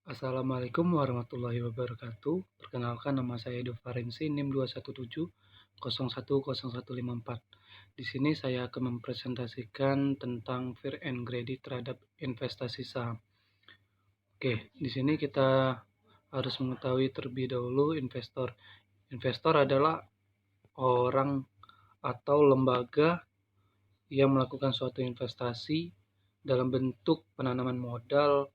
Assalamualaikum warahmatullahi wabarakatuh. Perkenalkan, nama saya Edo Farensi, NIM 217010154. Di sini saya akan mempresentasikan tentang Fear and Greedy terhadap investasi saham. Oke, di sini kita harus mengetahui terlebih dahulu investor. Investor adalah orang atau lembaga yang melakukan suatu investasi dalam bentuk penanaman modal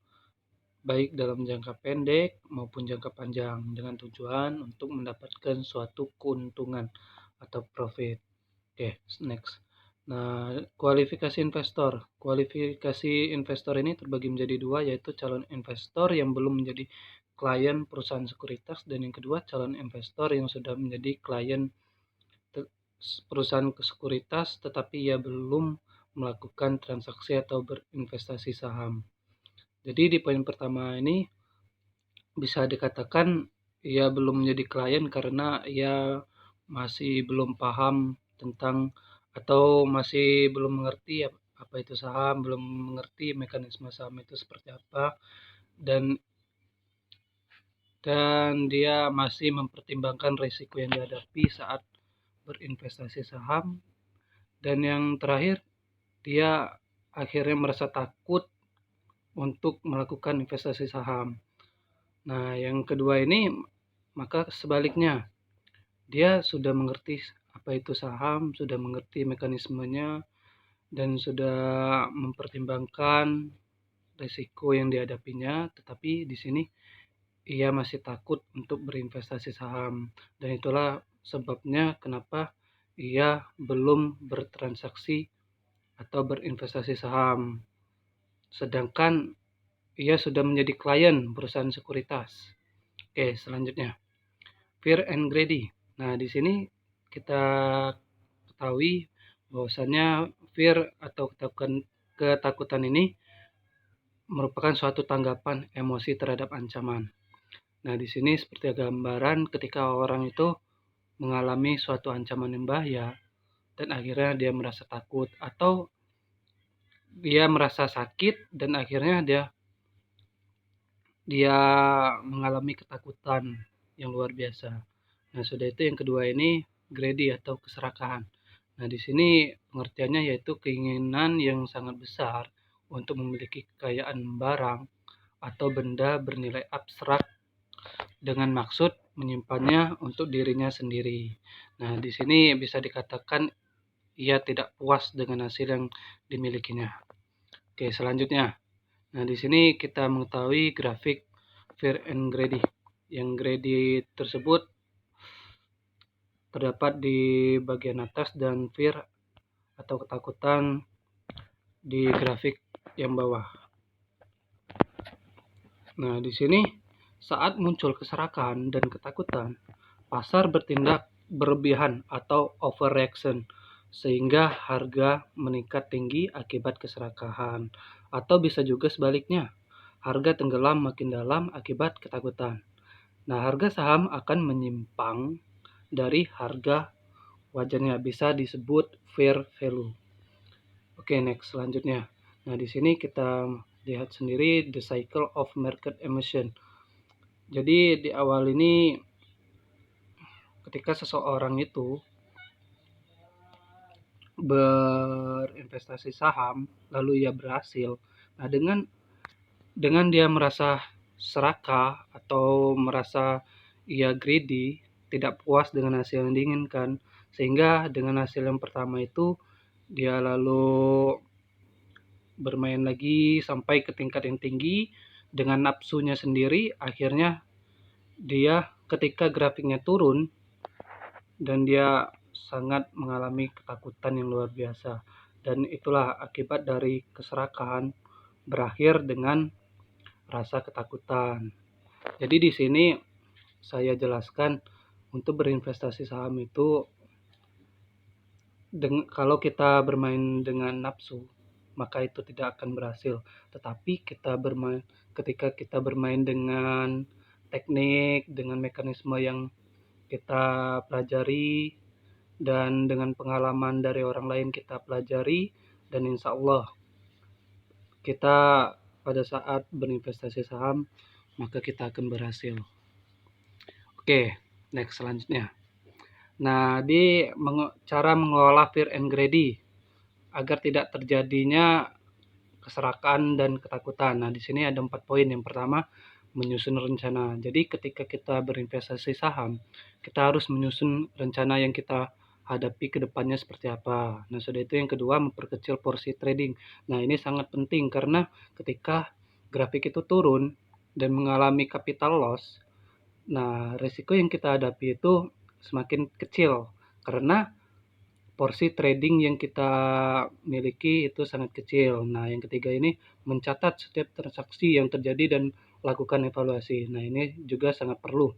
baik dalam jangka pendek maupun jangka panjang dengan tujuan untuk mendapatkan suatu keuntungan atau profit. Oke, next. Nah, kualifikasi investor. Kualifikasi investor ini terbagi menjadi dua, yaitu calon investor yang belum menjadi klien perusahaan sekuritas, dan yang kedua calon investor yang sudah menjadi klien perusahaan sekuritas tetapi ia belum melakukan transaksi atau berinvestasi saham. Jadi di poin pertama ini bisa dikatakan ia belum menjadi klien karena ia masih belum paham tentang atau masih belum mengerti apa itu saham, belum mengerti mekanisme saham itu seperti apa, dan dia masih mempertimbangkan risiko yang dihadapi saat berinvestasi saham. Dan yang terakhir, dia akhirnya merasa takut untuk melakukan investasi saham. Nah, yang kedua ini maka sebaliknya, dia sudah mengerti apa itu saham, sudah mengerti mekanismenya, dan sudah mempertimbangkan risiko yang dihadapinya, tetapi di sini ia masih takut untuk berinvestasi saham. Dan itulah sebabnya kenapa ia belum bertransaksi atau berinvestasi saham. Sedangkan ia sudah menjadi klien perusahaan sekuritas. Oke, selanjutnya. Fear and Greedy. Nah, di sini kita ketahui bahwasannya fear atau ketakutan ini merupakan suatu tanggapan emosi terhadap ancaman. Nah, di sini seperti gambaran ketika orang itu mengalami suatu ancaman yang bahaya dan akhirnya dia merasa takut, atau dia merasa sakit dan akhirnya dia mengalami ketakutan yang luar biasa. Nah, sudah itu yang kedua ini greedy atau keserakahan. Nah, di sini pengertiannya yaitu keinginan yang sangat besar untuk memiliki kekayaan barang atau benda bernilai abstrak dengan maksud menyimpannya untuk dirinya sendiri. Nah, di sini bisa dikatakan ia tidak puas dengan hasil yang dimilikinya. Oke, selanjutnya. Nah, di sini kita mengetahui grafik Fear and Greedy. Yang greedy tersebut terdapat di bagian atas dan fear atau ketakutan di grafik yang bawah. Nah, di sini saat muncul keserakahan dan ketakutan, pasar bertindak berlebihan atau overreaction sehingga harga meningkat tinggi akibat keserakahan, atau bisa juga sebaliknya, harga tenggelam makin dalam akibat ketakutan. Nah, harga saham akan menyimpang dari harga wajarnya, bisa disebut fair value. Oke, next selanjutnya. Nah, di sini kita lihat sendiri the cycle of market emotion. Jadi di awal ini ketika seseorang itu berinvestasi saham lalu ia berhasil, nah dengan dia merasa serakah atau merasa ia greedy, tidak puas dengan hasil yang diinginkan, sehingga dengan hasil yang pertama itu dia lalu bermain lagi sampai ke tingkat yang tinggi dengan nafsunya sendiri. Akhirnya dia ketika grafiknya turun dan dia sangat mengalami ketakutan yang luar biasa, dan itulah akibat dari keserakahan berakhir dengan rasa ketakutan. Jadi di sini saya jelaskan untuk berinvestasi saham itu kalau kita bermain dengan nafsu maka itu tidak akan berhasil. Tetapi ketika kita bermain dengan teknik, dengan mekanisme yang kita pelajari, dan dengan pengalaman dari orang lain kita pelajari, dan insya Allah kita pada saat berinvestasi saham maka kita akan berhasil. Oke, next selanjutnya. Nah, di cara mengolah fear and greedy agar tidak terjadinya keserakaan dan ketakutan. Nah, di sini ada 4 poin. Yang pertama, menyusun rencana. Jadi ketika kita berinvestasi saham, kita harus menyusun rencana yang kita hadapi ke depannya seperti apa. Nah, sudah itu yang kedua, memperkecil porsi trading. Nah, ini sangat penting karena ketika grafik itu turun dan mengalami capital loss, nah risiko yang kita hadapi itu semakin kecil karena porsi trading yang kita miliki itu sangat kecil. Nah, yang ketiga ini mencatat setiap transaksi yang terjadi dan lakukan evaluasi. Nah, ini juga sangat perlu.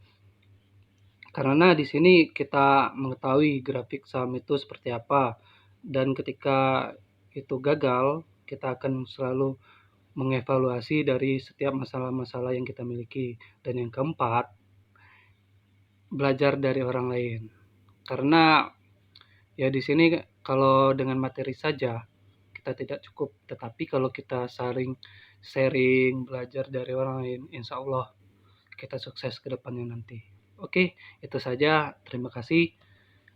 Karena di sini kita mengetahui grafik saham itu seperti apa. Dan ketika itu gagal, kita akan selalu mengevaluasi dari setiap masalah-masalah yang kita miliki. Dan yang keempat, belajar dari orang lain. Karena ya di sini kalau dengan materi saja kita tidak cukup, tetapi kalau kita sharing belajar dari orang lain, insya Allah kita sukses ke depannya nanti. Oke, itu saja. Terima kasih.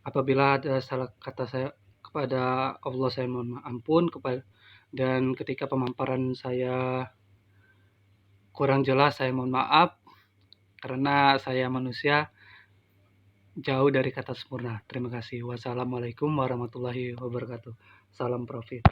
Apabila ada salah kata saya kepada Allah, saya mohon ampun. Dan ketika pemaparan saya kurang jelas, saya mohon maaf. Karena saya manusia jauh dari kata sempurna. Terima kasih. Wassalamualaikum warahmatullahi wabarakatuh. Salam profit.